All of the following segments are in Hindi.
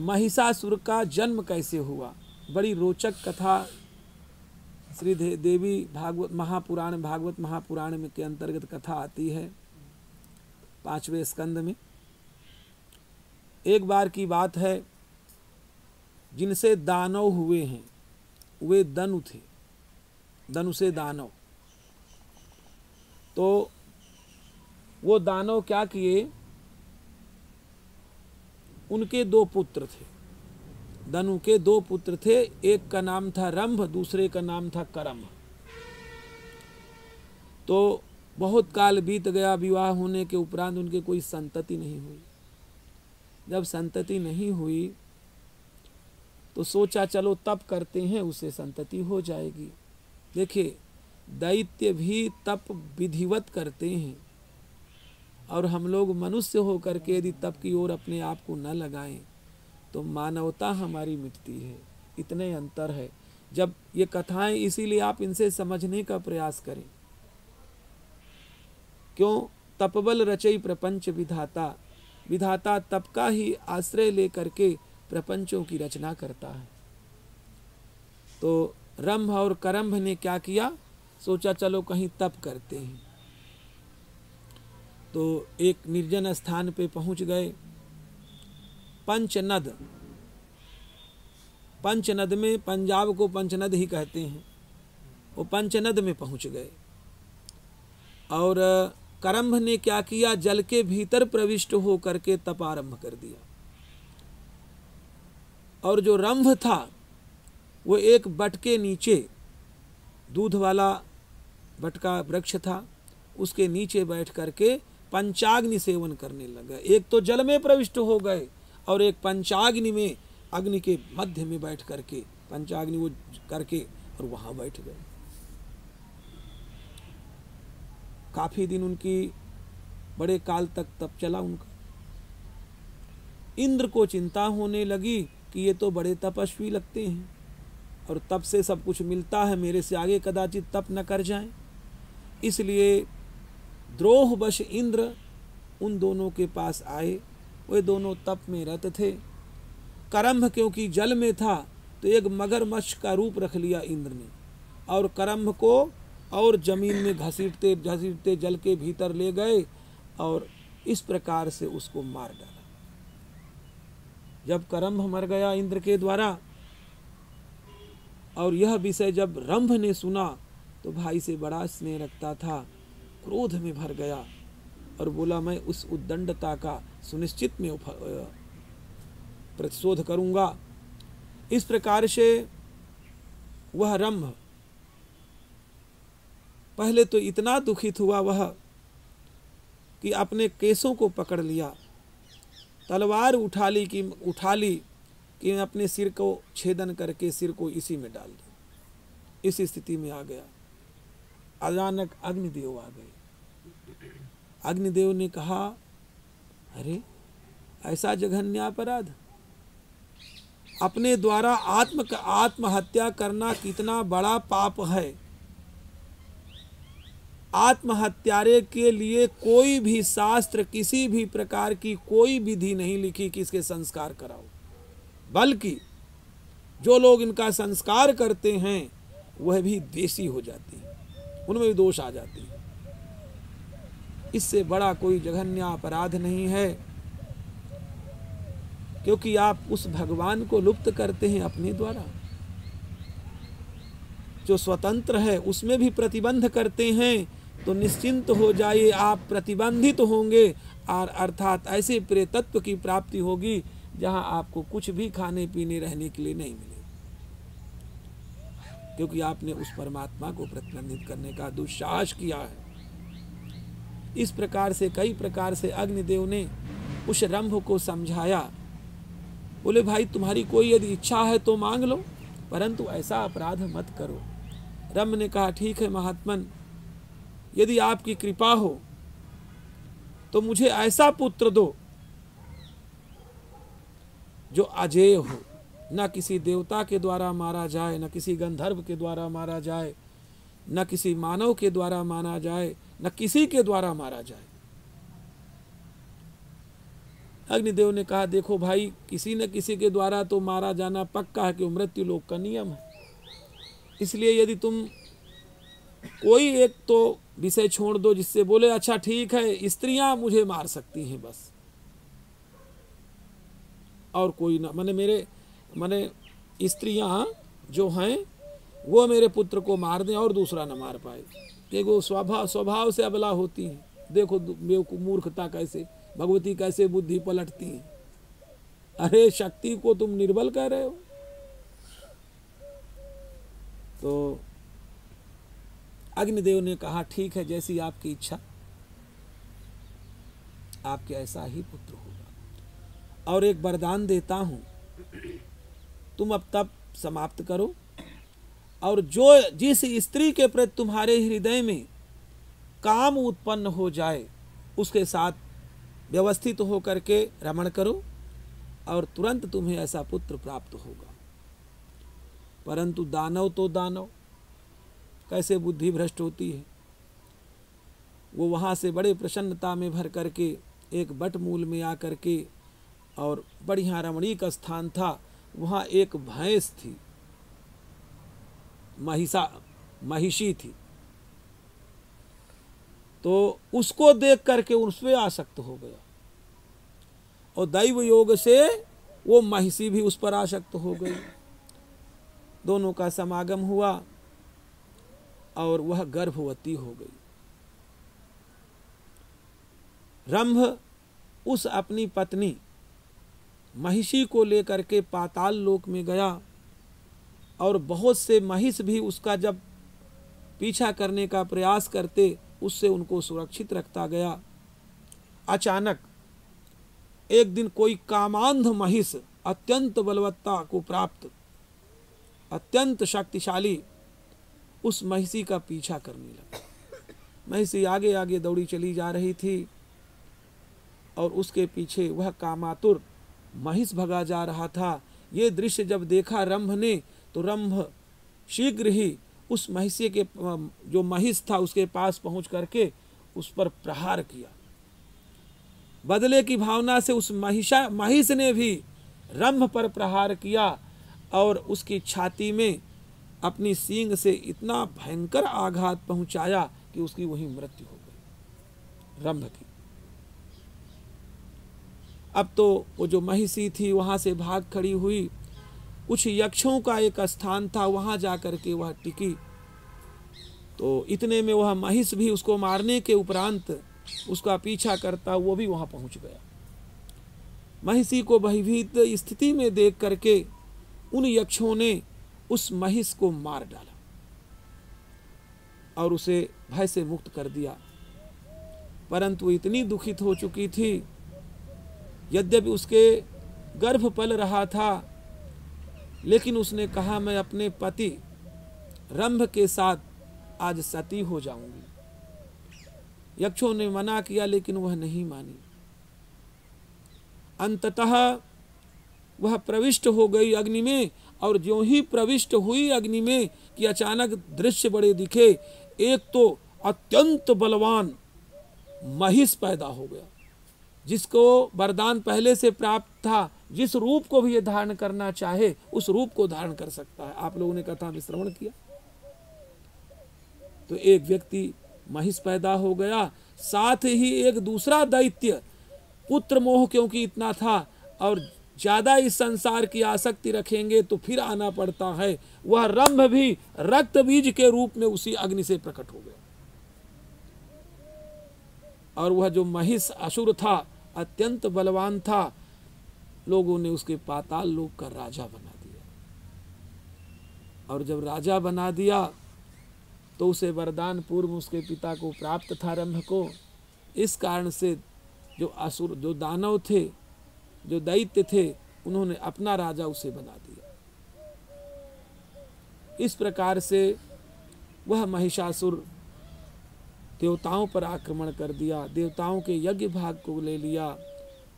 महिषासुर का जन्म कैसे हुआ, बड़ी रोचक कथा श्री देवी भागवत महापुराण, भागवत महापुराण में के अंतर्गत कथा आती है 5वें स्कंद में। एक बार की बात है, जिनसे दानव हुए हैं वे दनु थे, दनु से दानव। तो वो दानव क्या किए, उनके 2 पुत्र थे, दनु के 2 पुत्र थे, एक का नाम था रंभ, दूसरे का नाम था करम्भ। तो बहुत काल बीत गया, विवाह होने के उपरांत उनके कोई संतति नहीं हुई। जब संतति नहीं हुई तो सोचा चलो तप करते हैं, उससे संतति हो जाएगी। देखिए दैत्य भी तप विधिवत करते हैं, और हम लोग मनुष्य होकर के यदि तप की ओर अपने आप को न लगाएं तो मानवता हमारी मिटती है। इतने अंतर है। जब ये कथाएं, इसीलिए आप इनसे समझने का प्रयास करें। क्यों? तपबल रचई प्रपंच विधाता, विधाता तप का ही आश्रय लेकर के प्रपंचों की रचना करता है। तो रंभ और करम्भ ने क्या किया, सोचा चलो कहीं तप करते हैं। तो एक निर्जन स्थान पे पहुंच गए। पंचनद, पंचनद में, पंजाब को पंचनद ही कहते हैं, वो पंचनद में पहुंच गए। और करम्भ ने क्या किया, जल के भीतर प्रविष्ट होकर के तप आरंभ कर दिया। और जो रंभ था वो एक बट के नीचे, दूध वाला बट का वृक्ष था, उसके नीचे बैठ करके पंचाग्नि सेवन करने लगा। एक तो जल में प्रविष्ट हो गए और एक पंचाग्नि में, अग्नि के मध्य में बैठ करके पंचाग्नि वो करके और वहां बैठ गए। काफी दिन उनकी, बड़े काल तक तप चला उनका। इंद्र को चिंता होने लगी कि ये तो बड़े तपस्वी लगते हैं और तप से सब कुछ मिलता है, मेरे से आगे कदाचित तप न कर जाएं। इसलिए द्रोहवश इंद्र उन दोनों के पास आए। वे दोनों तप में रत थे। करम्भ क्योंकि जल में था तो एक मगरमच्छ का रूप रख लिया इंद्र ने, और करम्भ को और जमीन में घसीटते घसीटते जल के भीतर ले गए और इस प्रकार से उसको मार डाला। जब करम्भ मर गया इंद्र के द्वारा, और यह विषय जब रंभ ने सुना तो भाई से बड़ा स्नेह रखता था, क्रोध में भर गया और बोला मैं उस उद्दंडता का सुनिश्चित में प्रतिशोध करूंगा। इस प्रकार से वह रंभ पहले तो इतना दुखित हुआ वह कि अपने केसों को पकड़ लिया, तलवार उठा ली कि मैं अपने सिर को छेदन करके सिर को इसी में डाल दूं। इस स्थिति में आ गया। अचानक अग्निदेव आ गए। अग्निदेव ने कहा, अरे ऐसा जघन्य अपराध, अपने द्वारा आत्महत्या करना कितना बड़ा पाप है। आत्महत्यारे के लिए कोई भी शास्त्र, किसी भी प्रकार की कोई विधि नहीं लिखी कि इसके संस्कार कराओ, बल्कि जो लोग इनका संस्कार करते हैं वह भी देशी हो जाती है, उनमें भी दोष आ जाती है। इससे बड़ा कोई जघन्य अपराध नहीं है, क्योंकि आप उस भगवान को लुप्त करते हैं अपने द्वारा। जो स्वतंत्र है उसमें भी प्रतिबंध करते हैं, तो निश्चिंत हो जाइए, आप प्रतिबंधित होंगे और अर्थात ऐसे प्रेतत्व की प्राप्ति होगी जहां आपको कुछ भी खाने पीने रहने के लिए नहीं मिले, क्योंकि आपने उस परमात्मा को प्रतिबंधित करने का दुस्साहस किया है। इस प्रकार से कई प्रकार से अग्निदेव ने उस रंभ को समझाया। बोले भाई तुम्हारी कोई यदि इच्छा है तो मांग लो, परंतु ऐसा अपराध मत करो। रंभ ने कहा ठीक है महात्मन, यदि आपकी कृपा हो तो मुझे ऐसा पुत्र दो जो अजेय हो, न किसी देवता के द्वारा मारा जाए, न किसी गंधर्व के द्वारा मारा जाए, न किसी मानव के द्वारा मारा जाए, न किसी के द्वारा मारा जाए। अग्निदेव ने कहा देखो भाई, किसी न किसी के द्वारा तो मारा जाना पक्का है कि मृत्यु लोक का नियम है। इसलिए यदि तुम कोई एक तो विषय छोड़ दो जिससे बोले अच्छा ठीक है स्त्रियां मुझे मार सकती हैं बस, और कोई ना, माने स्त्रियां जो हैं वो मेरे पुत्र को मार दें और दूसरा न मार पाए। एक वो स्वभाव से अबला होती हैं। देखो मूर्खता कैसे, भगवती कैसे बुद्धि पलटती है। अरे शक्ति को तुम निर्बल कह रहे हो। तो अग्निदेव ने कहा ठीक है, जैसी आपकी इच्छा, आपके ऐसा ही पुत्र होगा। और एक वरदान देता हूं, तुम अब तप समाप्त करो और जिस स्त्री के प्रति तुम्हारे हृदय में काम उत्पन्न हो जाए उसके साथ व्यवस्थित होकर के रमण करो और तुरंत तुम्हें ऐसा पुत्र प्राप्त होगा। परंतु दानव तो दानव, कैसे बुद्धि भ्रष्ट होती है। वो वहां से बड़े प्रसन्नता में भर करके एक बट मूल में आकर के, और बढ़िया रमणीक स्थान था, वहां एक भैंस थी, महिषी थी। तो उसको देख करके उसमें आसक्त हो गया और दैव योग से वो महिषी भी उस पर आसक्त हो गई। दोनों का समागम हुआ और वह गर्भवती हो गई। रंभ उस अपनी पत्नी महिषी को लेकर के पाताल लोक में गया और बहुत से महिष भी उसका जब पीछा करने का प्रयास करते उससे उनको सुरक्षित रखता गया। अचानक एक दिन कोई कामांध महिष, अत्यंत बलवत्ता को प्राप्त, अत्यंत शक्तिशाली, उस महिषी का पीछा करने लगा। महिषी आगे आगे दौड़ी चली जा रही थी और उसके पीछे वह कामातुर महिष भगा जा रहा था। ये दृश्य जब देखा रंभ ने, तो रंभ शीघ्र ही उस महिषी के, जो महिष था उसके पास पहुंच करके उस पर प्रहार किया। बदले की भावना से उस महिष ने भी रंभ पर प्रहार किया और उसकी छाती में अपनी सींग से इतना भयंकर आघात पहुंचाया कि उसकी वहीं मृत्यु हो गई, रंभ की। अब तो वो जो महिषी थी वहां से भाग खड़ी हुई। कुछ यक्षों का एक स्थान था, वहां जाकर के वह टिकी। तो इतने में वह महिष भी उसको मारने के उपरांत उसका पीछा करता वो भी वहां पहुंच गया। महिषी को भयभीत स्थिति में देख करके उन यक्षों ने उस महिष को मार डाला और उसे भय से मुक्त कर दिया। परंतु इतनी दुखित हो चुकी थी, यद्यपि उसके गर्भ पल रहा था, लेकिन उसने कहा मैं अपने पति रंभ के साथ आज सती हो जाऊंगी। यक्षों ने मना किया लेकिन वह नहीं मानी। अंततः वह प्रविष्ट हो गई अग्नि में, और ज्यों ही प्रविष्ट हुई अग्नि में कि अचानक दृश्य बड़े दिखे। एक तो अत्यंत बलवान महिष पैदा हो गया, जिसको वरदान पहले से प्राप्त था, जिस रूप को भी ये धारण करना चाहे उस रूप को धारण कर सकता है। आप लोगों ने कथा में श्रवण किया। तो एक व्यक्ति महिष पैदा हो गया, साथ ही एक दूसरा दैत्य, पुत्र मोह क्योंकि इतना था और ज्यादा इस संसार की आसक्ति रखेंगे तो फिर आना पड़ता है, वह रंभ भी रक्त बीज के रूप में उसी अग्नि से प्रकट हो गया। और वह जो महिष असुर था, अत्यंत बलवान था, लोगों ने उसके पाताल लोक का राजा बना दिया। और जब राजा बना दिया तो उसे वरदान पूर्व उसके पिता को प्राप्त था, रंभ को। इस कारण से जो असुर, जो दानव थे, जो दैत्य थे, उन्होंने अपना राजा उसे बना दिया। इस प्रकार से वह महिषासुर देवताओं पर आक्रमण कर दिया, देवताओं के यज्ञ भाग को ले लिया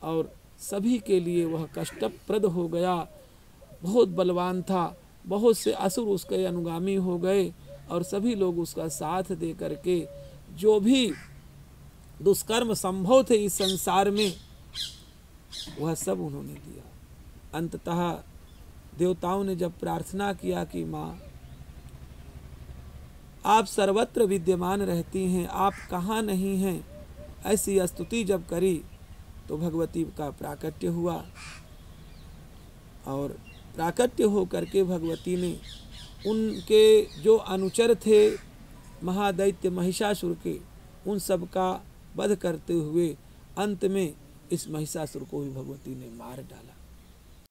और सभी के लिए वह कष्टप्रद हो गया। बहुत बलवान था, बहुत से असुर उसके अनुगामी हो गए और सभी लोग उसका साथ दे करके जो भी दुष्कर्म संभव थे इस संसार में वह सब उन्होंने दिया। अंततः देवताओं ने जब प्रार्थना किया कि माँ आप सर्वत्र विद्यमान रहती हैं, आप कहाँ नहीं हैं, ऐसी स्तुति जब करी तो भगवती का प्राकट्य हुआ और प्राकट्य हो करके भगवती ने उनके जो अनुचर थे महादैत्य महिषासुर के, उन सब का वध करते हुए अंत में इस महिषासुर को भी भगवती ने मार डाला।